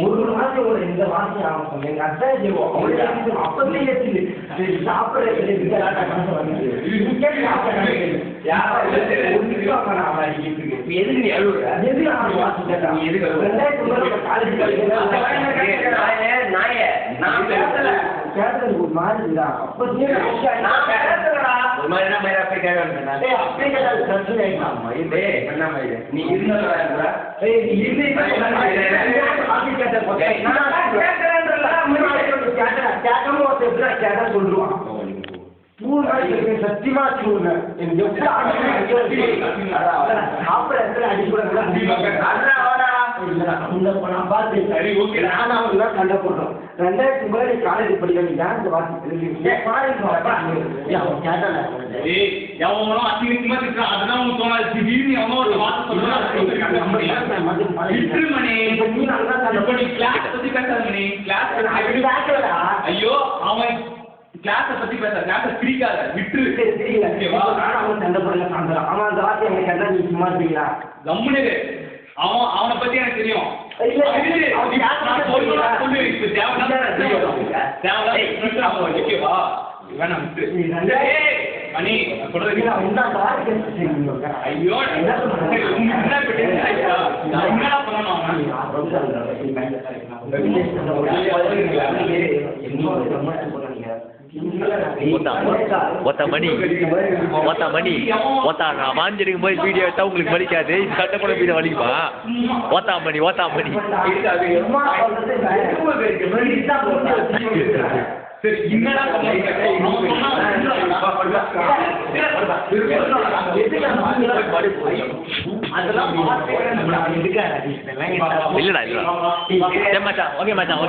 ஒரு மாதம் ஒரு இந்த மாதம் ஆகும் எங்க அத்தை அப்பதே சத்தியமா பார்த்து சண்டை போடுறோம் 2000 காலேஜ் படிக்கிறேன் டான்ஸ் ஐயோ அவன் கிளாஸ பத்தி பேச கிளாஸ பிரிக்காத விட்டு சண்டை போடல அவன் அந்த வார்த்தை எனக்கு கேட்டா நீ சும்மா இருப்பீங்களா கம்முனு அவனை பத்தி எனக்கு தெரியும் மணி ஐயோ நான் வாஞ்சிருக்கும் போது வீடியோ எடுத்தா உங்களுக்கு வலிக்காது சட்டை கூட வீடியோ வலிக்குமா மணி சரி என்னடா இல்லடா இல்ல மச்சான் ஓகே மச்சான்